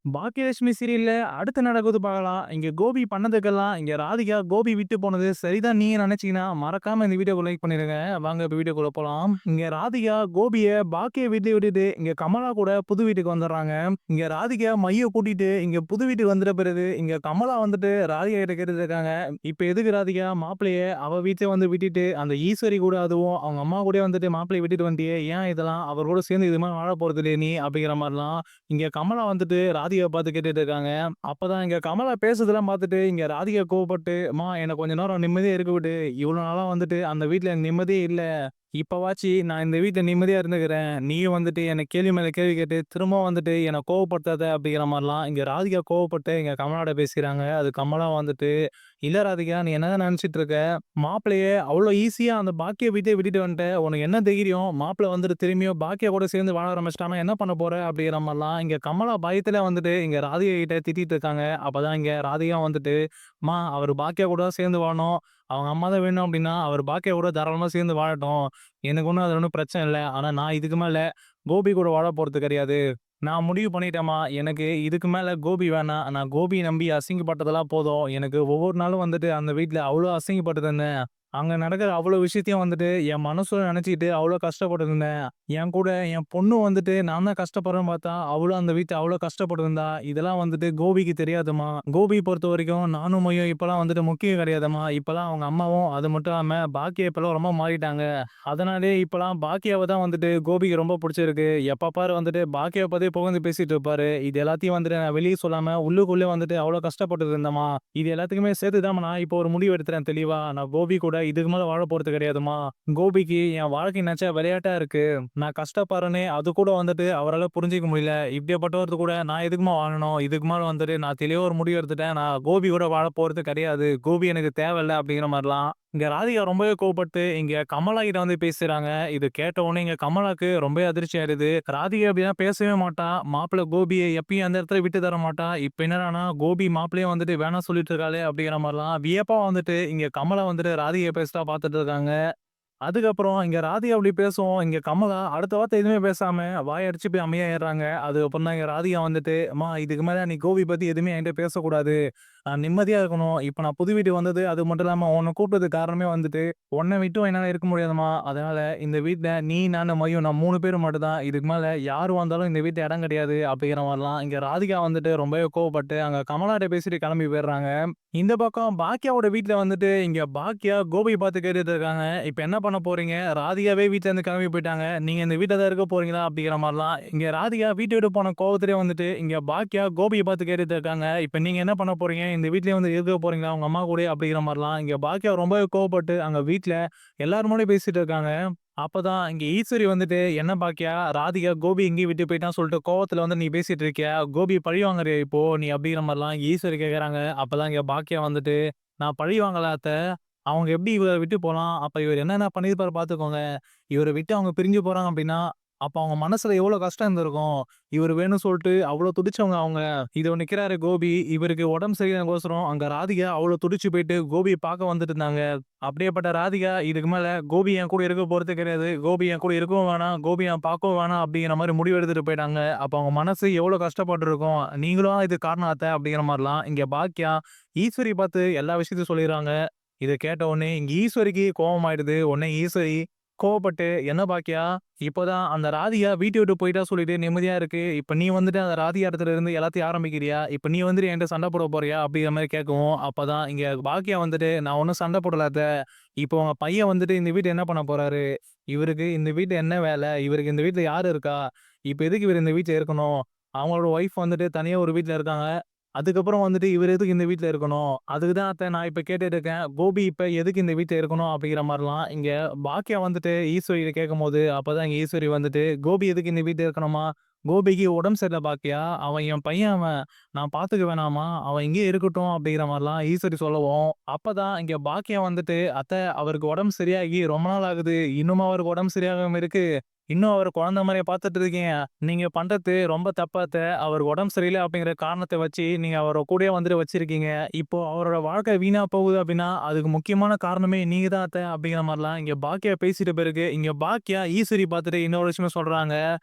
பாக்கியலட்சுமி சீரியல்ல அடுத்து நடக்குது பார்க்கலாம். இங்க கோபி பண்ணதுக்கெல்லாம் இங்க ராதிகா கோபி விட்டு போனது சரிதான் நீங்க நினைச்சீங்கன்னா, மறக்காம இந்த வீடியோக்கு லைக் பண்ணிருங்க. வாங்க இப்ப வீடியோக்குள்ள போலாம். இங்க ராதிகா கோபிய பாக்கிய வீட்ல விட்டுட்டு இங்க கமலா கூட புது வீட்டுக்கு வந்துடுறாங்க. இங்க ராதிகா மைய கூட்டிட்டு இங்க புது வீட்டுக்கு வந்துட்ட பிறகு இங்க கமலா வந்துட்டு ராதிகா கிட்ட கேட்டுட்டு இருக்காங்க. இப்ப எதுக்கு ராதிகா மாப்பிளைய அவ வீட்ல வந்து விட்டுட்டு அந்த ஈஸ்வரி கூட அதுவும் அவங்க அம்மா கூட வந்துட்டு மாப்பிளைய விட்டுட்டு வந்துட்டியே ஏன் இதெல்லாம் அவர் கூட சேர்ந்து இது மாதிரி வாழ போறது இல்லையே நீ அப்படிங்கிற மாதிரிலாம் இங்க கமலா வந்துட்டு ராதிகாவ பார்த்து கேட்டுட்டு இருக்காங்க. அப்பதான் இங்க கமலா பேசுறதெல்லாம் பார்த்துட்டு இங்க ராதிகா கோவப்பட்டு, "அம்மா என்ன கொஞ்ச நேரம் நிம்மதியா இருக்க விடு. இவ்வளோ நாளா வந்துட்டு அந்த வீட்ல எனக்கு நிம்மதியே இல்ல. இப்பவாச்சு நான் இந்த வீட்ல நிம்மதியா இருந்துக்கிறேன். நீயும் வந்துட்டு என்ன கேள்வி மேல கேள்வி கேட்டு திரும்பவும் வந்துட்டு என்ன கோவப்படுத்தாத." அப்படிங்கிற மாரிலாம் இங்க ராதிகா கோவப்பட்டு இங்க கமலாட்ட பேசிறாங்க. அது கமலா வந்துட்டு, "இல்ல ராதிகா நீ என்னதான் நெனச்சுட்டு இருக்க? மாப்பிள்ளைய அவ்ளோ ஈஸியா அந்த பாக்கிய வீட்டே விட்டுட்டு வந்துட்ட. உனக்கு என்ன தைரியம்? மாப்பிள வந்துட்டு திரும்பியும் பாக்கியா கூட சேர்ந்து வாழ ஆரம்பிச்சுட்டான்னா என்ன பண்ண போற?" அப்படிங்கிற மாரிலாம் இங்க கமலா பயத்துல வந்துட்டு இங்க ராதிகா கிட்ட திட்டிட்டு இருக்காங்க. அப்பதான் இங்க ராதிகா வந்துட்டு, "அம்மா அவரு பாக்கியா கூட தான் சேர்ந்து வாழணும். அவங்க அம்மா தான் வேணும் அப்படின்னா, அவரு பாக்கியா கூட தாராளமா சேர்ந்து வாழட்டும். எனக்கு ஒண்ணும் அதுல ஒண்ணும் பிரச்சனை இல்ல. ஆனா நான் இதுக்கு மேல கோபி கூட வாழ போறது கிடையாது. நான் முடிவு பண்ணிட்டேன்ம்மா. எனக்கு இதுக்கு மேல கோபி வேணாம். நான் கோபிய நம்பி அசிங்கப்பட்டதெல்லாம் போதும். எனக்கு ஒவ்வொரு நாளும் வந்துட்டு அந்த வீட்ல அவ்ளோ அசிங்கப்பட்டுட்டு இருந்தேன். அங்க நடக்கிற அவ்ளோ விஷயத்தையும் வந்துட்டு என் மனசுல நெனச்சுக்கிட்டு அவ்ளோ கஷ்டப்பட்டுட்டு இருந்தேன். என் கூட என் பொண்ணு வந்துட்டு நான் தான் கஷ்டப்படுறேன்னு பார்த்தா, அவளும் அந்த வீட்ல அவ்ளோ கஷ்டப்பட்டு இருந்தா. இதெல்லாம் வந்துட்டு கோபிக்கு தெரியாதும்மா. கோபிய பொறுத்தவரைக்கும் நானும் மையும் இப்பலாம் வந்துட்டு முக்கியம் கிடையாதும்மா. இப்பலாம் அவங்க அம்மாவும் அது மட்டும் இல்லாம பாக்கியா இப்பலாம் ரொம்ப மாறிட்டாங்க. அதனாலேயே இப்பலாம் பாக்கியாவ தான் வந்துட்டு கோபிக்கு ரொம்ப புடிச்சிருக்கு. எப்ப பாரு வந்துட்டு பாக்கியாவ பத்தி புகழ்ந்து பேசிட்டு இருப்பாரு. இது எல்லாத்தையும் வந்துட்டு நான் வெளிய சொல்லாம உள்ளுக்குள்ளயே வந்துட்டு அவ்ளோ கஷ்டப்பட்டுட்டு இருந்தேன்ம்மா. இது எல்லாத்துக்குமே சேர்த்து தாம்மா நான் இப்போ ஒரு முடிவு எடுத்துட்டேன் தெளிவா. நான் கோபி கூட இதுக்கு மேல வாழ போறது கிடையாதும்மா. கோபிக்கு என் வாழ்க்கை நெனச்சா விளையாட்டா இருக்கு. நான் கஷ்டப்படுறேனே அது கூட வந்துட்டு அவரால புரிஞ்சுக்க முடியல. இப்படியாப்பட்டவர்து கூட நான் எதுக்கும்மா வாழணும்? இதுக்கு மேல வந்துட்டு நான் தெளிவா ஒரு முடிவு எடுத்துட்டேன். நான் கோபி கூட வாழ போறது கிடையாது. கோபி எனக்கு தேவையில்ல அப்படிங்கிற மாரிலாம் இங்க ராதிகா ரொம்பவே கோவப்பட்டு இங்க கமலா கிட்ட வந்து பேசுறாங்க. இது கேட்ட உடனே இங்க கமலாக்கு ரொம்பவே அதிர்ச்சி ஆயிடுது. ராதிகா அப்படிலாம் பேசவே மாட்டா. மாப்பிள கோபிய எப்பயும் அந்த இடத்துல விட்டு தர மாட்டா. இப்ப என்னடான்னா கோபி மாப்பிள்ளையே வந்துட்டு வேணாம் சொல்லிட்டு இருக்காளே அப்படிங்கிற மாரிலாம் வியப்பா வந்துட்டு இங்க கமலா வந்துட்டு ராதிகா பேசுறத பார்த்துட்டு இருக்காங்க. அதுக்கப்புறம் இங்க ராதிகா அப்படி பேசவும், இங்க கமலா அடுத்த வார்த்தை எதுவுமே பேசாம வாய அடிச்சு போய் அமைதியாயிடுறாங்க. அதுக்கப்புறம் தான் இங்க ராதிகா வந்துட்டு, "அம்மா இதுக்கு மேல நீ கோபி பத்தி எதுவுமே என்கிட்ட பேசக்கூடாது. நான் நிம்மதியா இருக்கணும். இப்ப நான் புது வீட்டுக்கு வந்தது அது மட்டும் இல்லாம உன்ன கூப்பிட்டதுக்கு காரணமே வந்துட்டு, உன்ன விட்டும் என்னால இருக்க முடியாதும்மா. அதனால இந்த வீட்ல நீ, நானு, மயு நான் 3 பேரும் மட்டும் தான். இதுக்கு மேல யாரு வந்தாலும் இந்த வீட்ல இடம் கிடையாது." அப்படிங்கிற மாரிலாம் இங்க ராதிகா வந்துட்டு ரொம்பவே கோவப்பட்டு அங்க கமலாட்ட பேசிட்டு கிளம்பி போயிடுறாங்க. இந்த பக்கம் பாக்கியாவோட வீட்ல வந்துட்டு இங்க பாக்கியா கோபிய பார்த்து கேட்டுட்டு இருக்காங்க. "இப்ப என்ன பண்ண போறீங்க? ராதிகாவே வீட்ல இருந்து கிளம்பி போயிட்டாங்க. நீங்க இந்த வீட்ல தான் இருக்க போறீங்களா?" அப்படிங்கிற மாரிலாம் இங்க ராதிகா வீட்ட விட்டு போன கோவத்திலேயே வந்துட்டு இங்க பாக்கியா கோபிய பார்த்து கேட்டுட்டு இருக்காங்க. "இப்ப நீங்க என்ன பண்ண போறீங்க? இந்த வீட்லயே வந்து இருக்க போறீங்களா உங்க அம்மா கூடயே?" அப்படிங்கிற மாரிலாம் இங்க பாக்கியா ரொம்பவே கோவப்பட்டு அங்க வீட்ல எல்லார் முன்னாடியும் பேசிட்டு இருக்காங்க. அப்பதான் இங்க ஈஸ்வரி வந்துட்டு, "என்ன பாக்கியா, ராதிகா கோபி எங்கேயும் விட்டு போயிட்டான்னு சொல்லிட்டு கோவத்துல வந்து நீ பேசிட்டு இருக்கியா? கோபிய பழி வாங்குறியா இப்போ நீ?" அப்படிங்கிற மாரிலாம் ஈஸ்வரி கேட்கறாங்க. அப்பதான் இங்க பாக்கியா வந்துட்டு, "நான் பழி வாங்கல அத்த. அவங்க எப்படி இவர விட்டு போலாம்? அப்ப இவரு என்னென்ன பண்ணியிருப்பாரு பார்த்துக்கோங்க. இவர விட்டு அவங்க பிரிஞ்சு போறாங்க அப்படின்னா, அப்ப அவங்க மனசுல எவ்வளோ கஷ்டம் இருந்திருக்கும். இவரு வேணும்னு சொல்லிட்டு அவ்வளோ துடிச்சவங்க அவங்க. இதோ நிக்கிறாரு கோபி. இவருக்கு உடம்பு சரியில்லங்கோசரம் அங்க ராதிகா அவ்வளோ துடிச்சு போயிட்டு கோபிய பார்க்க வந்துட்டு இருந்தாங்க. அப்படியேப்பட்ட ராதிகா, இதுக்கு மேல கோபி என் கூட இருக்க போறது கிடையாது. கோபி என் கூட இருக்கவும் வேணாம். கோபி நான் பார்க்கவும் வேணாம் அப்படிங்கிற மாரி முடிவு எடுத்துட்டு போயிட்டாங்க. அப்ப அவங்க மனசு எவ்வளோ கஷ்டப்பட்டுருக்கும். நீங்களும் இதுக்கு காரணம் அத்த அப்படிங்கிற மாரிலாம் இங்க பாக்கியா ஈஸ்வரிய பார்த்து எல்லா விஷயத்தையும் சொல்லிர்றாங்க. இத கேட்ட உடனே இங்க ஈஸ்வரிக்கு கோவமாயிடுது. உடனே ஈஸ்வரி கோவப்பட்டு, "என்ன பாக்கியா, இப்பதான் அந்த ராதிகா வீட்ட விட்டு போயிட்டா சொல்லிட்டு நிம்மதியா இருக்கு. இப்ப நீ வந்துட்டு அந்த ராதிகா இடத்துல இருந்து எல்லாத்தையும் ஆரம்பிக்கிறியா? இப்ப நீ வந்துட்டு என்ட்ட சண்டை போட போறியா?" அப்படிங்கிற மாரி கேட்கவும், அப்பதான் இங்க பாக்கியா வந்துட்டு, "நான் ஒண்ணும் சண்டை போடல அத்த. இப்போ உங்க பையன் வந்துட்டு இந்த வீட்ல என்ன பண்ண போறாரு? இவருக்கு இந்த வீட்ல என்ன வேலை? இவருக்கு இந்த வீட்ல யாரு இருக்கா? இப்ப எதுக்கு இவரு இந்த வீட்ல இருக்கணும்? அவங்களோட ஒய்ஃப் வந்துட்டு தனியா ஒரு வீட்ல இருக்காங்க. அதுக்கப்புறம் வந்துட்டு இவரு எதுக்கு இந்த வீட்ல இருக்கணும்? அதுக்கு தான் அத்த நான் இப்ப கேட்டுட்டு இருக்கேன். கோபி இப்ப எதுக்கு இந்த வீட்ல இருக்கணும்?" அப்படிங்கிற மாரிலாம் இங்க பாக்கியா வந்துட்டு ஈஸ்வரிட்ட கேட்கும்போது, அப்பதான் இங்க ஈஸ்வரி வந்துட்டு, "கோபி எதுக்கு இந்த வீட்ல இருக்கணுமா? கோபிக்கு உடம்பு சரியில்ல பாக்கியா. அவன் என் பையன் அவன். நான் பார்த்துக்க வேணாமா? அவன் இங்கேயே இருக்கட்டும்." அப்படிங்கிற மாரிலாம் ஈஸ்வரி சொல்லவும், அப்பதான் இங்க பாக்கியா வந்துட்டு, "அத்த அவருக்கு உடம்பு சரியாகி ரொம்ப நாள் ஆகுது. இன்னுமா அவருக்கு உடம்பு சரியாகாம இருக்கு? இன்னும் அவர குழந்தை மாரியா பார்த்துட்டு இருக்கீங்க. நீங்க பண்றது ரொம்ப தப்பு அத்த. அவருக்கு உடம்பு சரியில்ல அப்படிங்கிற காரணத்த வச்சு, நீங்க அவர கூடயே வந்துட்டு வச்சிருக்கீங்க. இப்போ அவரோட வாழ்க்கை வீணா போகுது அப்படின்னா, அதுக்கு முக்கியமான காரணமே நீங்க தான் அத்த." அப்படிங்கிற மாரிலாம் இங்க பாக்கியா பேசிட்ட பிறகு, இங்க பாக்கியா ஈஸ்வரி பார்த்துட்டு இன்னொரு விஷயம் சொல்றாங்க.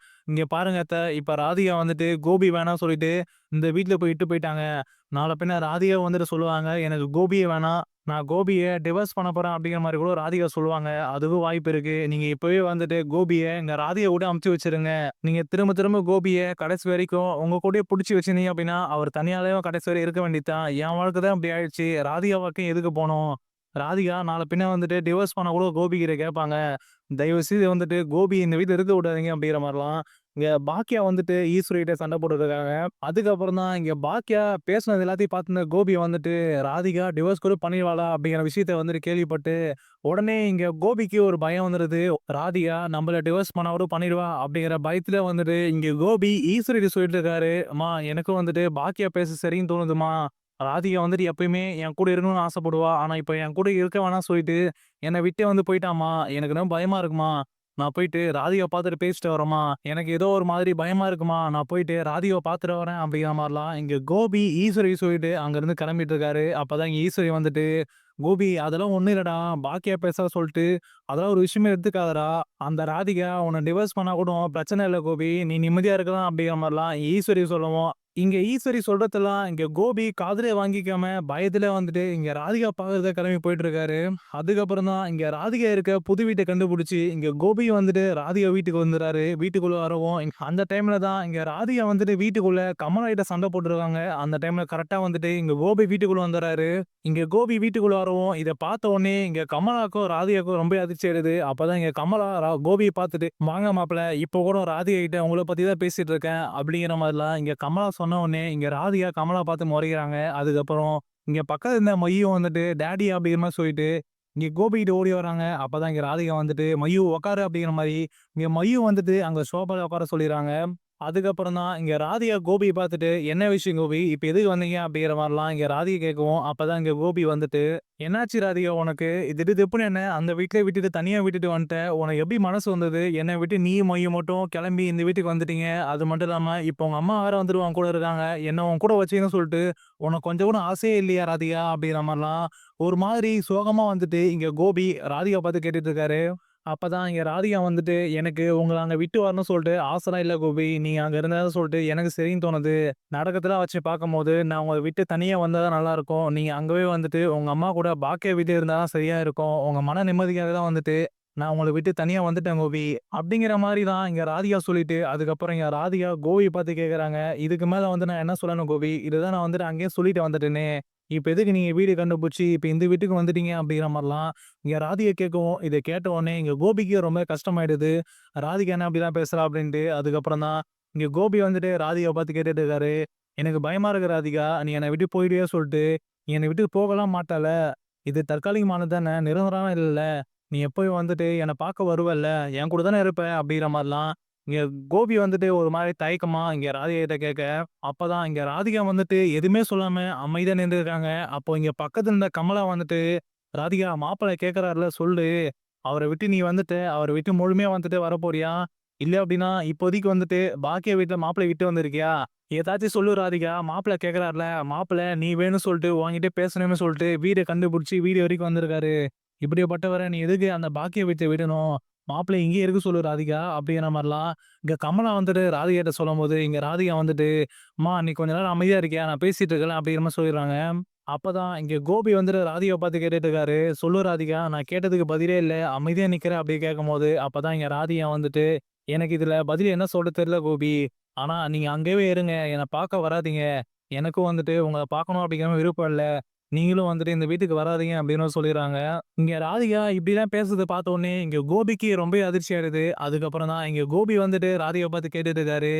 இங்க பாருங்க அத்த, இப்ப ராதிகா வந்துட்டு கோபி வேணாம் சொல்லிட்டு இந்த வீட்ல போய் இட்டு போயிட்டாங்க. நாள பின்ன ராதிகா வந்துட்டு சொல்லுவாங்க, "எனக்கு கோபியே வேணாம். நான் கோபிய டிவோர்ஸ் பண்ண போறேன்." அப்படிங்கிற மாரி கூட ராதிகா சொல்லுவாங்க. அதுவும் வாய்ப்பு இருக்கு. நீங்க இப்பவே வந்துட்டு கோபிய இங்க ராதிகா கூட அனுப்பிச்சு வச்சுருங்க. நீங்க திரும்ப திரும்ப கோபிய கடைசி வரைக்கும் உங்க கூடயே புடிச்சு வச்சிருந்தீங்க அப்படின்னா, அவர் தனியாவே கடைசி வரை இருக்க வேண்டியது தான். என் வாழ்க்கை தான் இப்படி ஆயிடுச்சு. ராதிகா வாழ்க்கையும் எதுக்கு போணும்? ராதிகா நாள பின்ன வந்துட்டு டிவோர்ஸ் பண்ணா கூட கோபி கிட்ட கேட்பாங்க. தயவு செய்து வந்துட்டு கோபி இந்த வீட்ல இருக்க விடாதீங்க அப்படிங்கிற மாரிலாம். இங்க பாக்கியா வந்துட்டு ஈஸ்வரிட்ட சண்டை போட்டுட்டுருக்காங்க. அதுக்கப்புறம் தான் இங்க பாக்கியா பேசினது எல்லாத்தையும் பார்த்துருந்த கோபி வந்துட்டு, ராதிகா டிவோர்ஸ் கூட பண்ணிருவாளா அப்படிங்கிற விஷயத்த வந்துட்டு கேள்விப்பட்டு, உடனே இங்க கோபிக்கு ஒரு பயம் வந்துருது. ராதிகா நம்மள டிவோர்ஸ் பண்ணா கூட பண்ணிருவா அப்படிங்கிற பயத்துல வந்துட்டு, இங்க கோபி ஈஸ்வரிட்ட சொல்லிட்டு இருக்காரு. "அம்மா எனக்கும் வந்துட்டு பாக்கியா பேச சரின்னு தோணுதும்மா. ராதிகா வந்துட்டு எப்பயுமே என் கூட இருக்கணும்னு ஆசைப்படுவா. ஆனா இப்ப என் கூட இருக்க வேணாம்னு சொல்லிட்டு என்னை விட்டே வந்து போயிட்டாம்மா. எனக்கு ரொம்ப பயமா இருக்கும்மா. நான் போயிட்டு ராதிகாவ பார்த்துட்டு பேசிட்டு வரேம்மா. எனக்கு ஏதோ ஒரு மாதிரி பயமா இருக்கும்மா. நான் போயிட்டு ராதிகாவ பார்த்துட்டு வரேன்." அப்படிங்கிற மாரிலாம் இங்க கோபி ஈஸ்வரி சொல்லிட்டு அங்கருந்து கிளம்பிட்டு இருக்காரு. அப்பதான் இங்க ஈஸ்வரி வந்துட்டு, "கோபி அதெல்லாம் ஒண்ணும் இல்லடா. பாக்கியா பேச சொல்லிட்டு அதெல்லாம் ஒரு விஷயமே எடுத்துக்காதடா. அந்த ராதிகா உன்ன டிவோர்ஸ் பண்ணா கூட பிரச்சனை இல்ல கோபி. நீ நிம்மதியா இருக்கலாம்." அப்படிங்கிற மாரிலாம் ஈஸ்வரி சொல்லவும், இங்க ஈஸ்வரி சொல்றதெல்லாம் இங்க கோபி காதுலயே வாங்கிக்காம பயத்துல வந்துட்டு இங்க ராதிகா பார்க்கறதுக்கு கிளம்பி போயிட்டு இருக்காரு. அதுக்கப்புறம் தான் இங்க ராதிகா இருக்க புது வீட்ட கண்டுபிடிச்சு, இங்க கோபி வந்துட்டு ராதிகா வீட்டுக்கு வந்துறாரு. வீட்டுக்குள்ள வரவும், அந்த டைம்ல தான் இங்க ராதிகா வந்துட்டு வீட்டுக்குள்ள கமலா கிட்ட சண்டை போட்டுருக்காங்க. அந்த டைம்ல கரெக்ட்டா வந்துட்டு இங்க கோபி வீட்டுக்குள்ள வந்துறாரு. இங்க கோபி வீட்டுக்குள்ள வரவும், இத பார்த்த உடனே இங்க கமலாக்கும், ராதிகாக்கும் ரொம்ப அதிர்ச்சி ஆயிடுது. அப்பதான் இங்க கமலா கோபிய பார்த்துட்டு, "வாங்க மாப்பிள, இப்ப கூட ராதிகா கிட்ட உங்கள பத்தி தான் பேசிட்டு இருக்கேன்." அப்படிங்கிற மாரிலாம் இங்க கமலா சொன்ன உடனே, இங்க ராதிகா கமலா பார்த்து முறைக்கிறாங்க. அதுக்கப்புறம் இங்க பக்கத்துல இருந்த மையும் வந்துட்டு, "டாடி" அப்படிங்கிற மாரி சொல்லிட்டு, இங்க கோபி கிட்ட ஓடி வராங்க. அப்பதான் இங்க ராதிகா வந்துட்டு, "மையு உட்காரு" அப்படிங்கிற மாரி, இங்க மையு வந்துட்டு அங்க சோபால உட்கார சொல்லிர்றாங்க. அதுக்கப்புறம் தான் இங்க ராதிகா கோபிய பார்த்துட்டு, "என்ன விஷயம் கோபி? இப்ப எதுக்கு வந்தீங்க?" அப்படிங்கிற மாரிலாம் இங்க ராதிகா கேட்கவும், அப்பதான் இங்க கோபி வந்துட்டு, "என்னாச்சு ராதிகா உனக்கு? திடுதிப்புன்னு என்ன அந்த வீட்லயே விட்டுட்டு தனியா விட்டுட்டு வந்துட்ட. உனக்கு எப்படி மனசு வந்தது? என்னை விட்டு நீயும் மையும் மட்டும் கிளம்பி இந்த வீட்டுக்கு வந்துட்டீங்க. அது மட்டும் இல்லாம இப்ப உங்க அம்மா வேற வந்துட்டு உன் கூட இருக்காங்க. என்ன உன் கூட வச்சுக்கன்னு சொல்லிட்டு, உனக்கு கொஞ்சம் கூட ஆசையே இல்லையா ராதிகா?" அப்படிங்கிற மாரிலாம் ஒரு மாதிரி சோகமா வந்துட்டு இங்க கோபி ராதிகா பார்த்து கேட்டுட்டு இருக்காரு. அப்பதான் இங்க ராதிகா வந்துட்டு, "எனக்கு உங்கள அங்க விட்டு வரணும்னு சொல்லிட்டு ஆசைலாம் இல்ல கோபி. நீங்க அங்க இருந்தா சொல்லிட்டு எனக்கு சரின்னு தோணுது. நடக்கத்தெல்லாம் வச்சு பார்க்கும்போது, நான் உங்கள விட்டு தனியா வந்தா தான் நல்லாருக்கும். நீங்க அங்கவே வந்துட்டு உங்க அம்மா கூட பாக்கியா வீட்லயே இருந்தா தான் சரியா இருக்கும். உங்க மன நிம்மதிக்காக தான் வந்துட்டு, நான் உங்கள விட்டு தனியா வந்துட்டேன் கோபி." அப்படிங்கிற மாரி தான் இங்க ராதிகா சொல்லிட்டு, அதுக்கப்புறம் இங்க ராதிகா கோபிய பார்த்து கேட்கறாங்க. "இதுக்கு மேல வந்து நான் என்ன சொல்லணும் கோபி? இத தான் நான் வந்துட்டு அங்கேயே சொல்லிட்டு வந்துட்டேனே. இப்ப எதுக்கு நீங்க வீடு கண்டுபிடிச்சு, இப்ப இந்த வீட்டுக்கு வந்துட்டீங்க?" அப்படிங்கிற மாரிலாம் இங்க ராதிகா கேட்கவும், இத கேட்ட உடனே இங்க கோபிக்கு ரொம்ப கஷ்டமாயிடுது. ராதிகா என்ன இப்படிலாம் பேசுறா அப்படின்ட்டு. அதுக்கப்புறம் தான் இங்க கோபி வந்துட்டு ராதிகாவ பார்த்து கேட்டுட்டு இருக்காரு. "எனக்கு பயமா இருக்கு ராதிகா. நீ என்னை விட்டு போயிடுவியோ சொல்லிட்டு. நீ என்னை விட்டு போகலாம் மாட்டல்ல. இது தற்காலிகமானது தானே. நிரந்தரம் இல்லல்ல. நீ எப்பயும் வந்துட்டு என்ன பார்க்க வருவல்ல. என் கூட தானே இருப்ப." அப்படிங்கிற மாரிலாம் இங்க கோபி வந்துட்டு ஒரு மாரி தயக்கமா இங்க ராதிகா கிட்ட கேட்க, அப்பதான் இங்க ராதிகா வந்துட்டு எதுவுமே சொல்லாம அமைதியா நின்னுருக்காங்க. அப்போ இங்க பக்கத்துல இருந்த கமலா வந்துட்டு, "ராதிகா மாப்பிள்ளை கேட்கறார்ல சொல்லு. அவர விட்டு நீ வந்துட்ட. அவர விட்டு முழுமையா வந்துட்டு வரப்போறியா? இல்ல அப்டின்னா இப்போதைக்கு வந்துட்டு பாக்கியா வீட்ல மாப்பிள்ளைய விட்டு வந்திருக்கியா? ஏதாச்சும் சொல்லு ராதிகா. மாப்பிள்ளை கேட்கறார்ல. மாப்பிள்ளை நீ வேணும்னு சொல்லிட்டு உன்கிட்ட பேசணும்னு சொல்லிட்டு வீட கண்டுபிடிச்சு வீடு வரைக்கும் வந்திருக்காரு. இப்படியாப்பட்டவர நீ எதுக்கு அந்த பாக்கிய வீட்ட விடணும்? மாப்பிள்ளைய இங்கேயே இருக்க சொல்லு ராதிகா." அப்படிங்கிற மாரிலாம் இங்க கமலா வந்துட்டு ராதிகாட்ட சொல்லும்போது, இங்க ராதிகா வந்துட்டு, "அம்மா நீ கொஞ்ச நேரம் அமைதியா இருக்கியா? நான் பேசிட்டு இருக்கேன்ல." அப்படிங்கிற மாரி சொல்லிடுறாங்க. அப்பதான் இங்க கோபி வந்துட்டு ராதிகாவ பார்த்து கேட்டுட்டு இருக்காரு. "சொல்லு ராதிகா, நான் கேட்டதுக்கு பதிலே இல்ல. அமைதியா நிக்கிறேன்." அப்படி கேட்கும்போது, அப்பதான் இங்க ராதிகா வந்துட்டு, "எனக்கு இதுல பதில் என்ன சொல்ல தெரியல கோபி. ஆனா நீங்க அங்கவே இருங்க. என்ன பார்க்க வராதீங்க. எனக்கும் வந்துட்டு உங்கள பார்க்கணும் அப்படிங்கிற மாரி விருப்பம் இல்ல. நீங்களும் வந்துட்டு இந்த வீட்டுக்கு வராதீங்க." அப்படின்னு சொல்லிர்றாங்க. இங்க ராதிகா இப்படிலாம் பேசுறத பார்த்த உடனே இங்க கோபிக்கு ரொம்பவே அதிர்ச்சி ஆயிடுது. அதுக்கப்புறம் தான் இங்க கோபி வந்துட்டு ராதிகாவ பார்த்து கேட்டுட்டு இருக்காரு.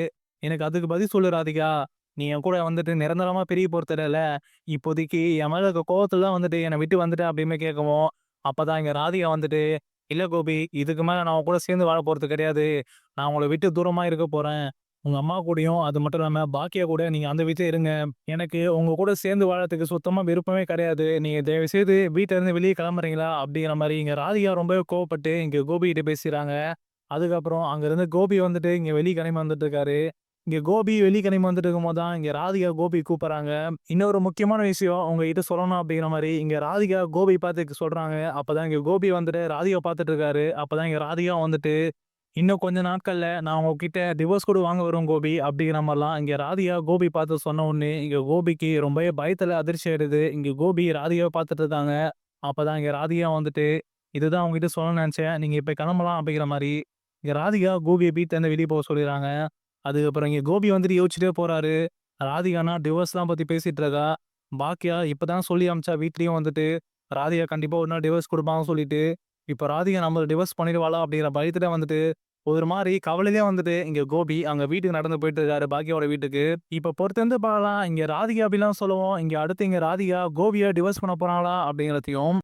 "எனக்கு அதுக்கு பதில் சொல்லு ராதிகா. நீ என் கூட வந்துட்டு நிரந்தரமா பிரிய போறது இல்லல்ல. இப்போதைக்கு என் மேல இருக்க கோவத்துல தான் வந்துட்டு என்ன விட்டு வந்துட்ட." அப்படின்னு கேட்கவும், அப்பதான் இங்க ராதிகா வந்துட்டு, "இல்ல கோபி, இதுக்கு மேல நான் உன் கூட சேர்ந்து வாழ போறது கிடையாது. நான் உங்கள விட்டு தூரமா இருக்க போறேன். உங்க அம்மா கூடயும், அது மட்டும் இல்லாம பாக்கியா கூட நீங்க அந்த வீட்லயே இருங்க. எனக்கு உங்க கூட சேர்ந்து வாழறதுக்கு சுத்தமா விருப்பமே கிடையாது. நீங்க தயவு செய்து வீட்ல இருந்து வெளிய கிளம்புறீங்களா?" அப்படிங்கிற மாரி இங்க ராதிகா ரொம்பவே கோவப்பட்டு இங்க கோபி கிட்ட பேசிறாங்க. அதுக்கப்புறம் அங்க இருந்து கோபி வந்துட்டு இங்க வெளிய கிளம்பி வந்துட்டு இருக்காரு. இங்க கோபி வெளிய கிளம்பி வந்துட்டு இருக்கும்போது தான் இங்க ராதிகா கோபி கூப்பிடுறாங்க. இன்னொரு முக்கியமான விஷயம் உங்ககிட்ட சொல்லணும் அப்படிங்கிற மாரி இங்க ராதிகா கோபி பார்த்து சொல்றாங்க. அப்பதான் இங்க கோபி வந்துட்டு ராதிகாவ பார்த்துட்டு இருக்காரு. அப்பதான் இங்க ராதிகா வந்துட்டு, இன்னும் கொஞ்ச நாட்கள்ல நான் உங்ககிட்ட டிவோர்ஸ் கூட வாங்க வருவேன் கோபி அப்படிங்கிற மாரிலாம் இங்க ராதிகா கோபி பார்த்து சொன்ன உடனே, இங்க கோபிக்கு ரொம்பவே பயத்துல அதிர்ச்சி ஆயிடுது. இங்க கோபி ராதிகாவ பார்த்துட்டு இருக்காங்க. அப்பதான் இங்க ராதிகா வந்துட்டு, "இதுதான் உங்ககிட்ட சொல்லணும்னு நெனச்சேன். நீங்க இப்ப கிளம்பலாம்." அப்படிங்கிற மாரி, இங்க ராதிகா கோபிய வீட்லருந்து வெளிய போக சொல்லிர்றாங்க. அதுக்கப்புறம் இங்க கோபி வந்துட்டு யோசிச்சுட்டே போறாரு. ராதிகானா டிவோர்ஸ்லாம் பத்தி பேசிட்டு இருக்கா. பாக்கியா இப்பதான் சொல்லி அனுப்பிச்சா வீட்லயும் வந்துட்டு, ராதிகா கண்டிப்பா ஒரு நாள் டிவோர்ஸ் குடுப்பாங்கன்னு சொல்லிட்டு, இப்ப ராதிகா நம்மள டிவோர்ஸ் பண்ணிடுவாளா அப்படிங்கிற பயத்துல வந்துட்டு ஒரு மாரி கவலையிலே வந்துட்டு இங்க கோபி அங்க வீட்டுக்கு நடந்து போயிட்டு இருக்காரு பாக்கியாவோட வீட்டுக்கு. இப்ப பொறுத்திருந்து பார்க்கலாம். இங்க ராதிகா அப்படிலாம் சொல்லுவோம். இங்க அடுத்து இங்க ராதிகா கோபிய டிவோர்ஸ் பண்ண போறாங்களா அப்படிங்கிறதையும்